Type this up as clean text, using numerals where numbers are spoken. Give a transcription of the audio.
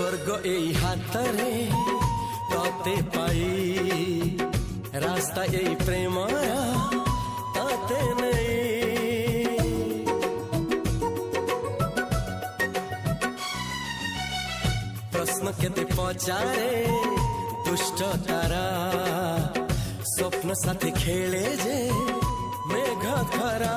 स्वर्ग এই হাতরে তাতে পাই রাস্তা এই প্রেম তাতে নেই প্রশ্ন কেতে পচারে দুষ্ট তারা স্বপ্ন সাথে খেলে যে মেঘ খরা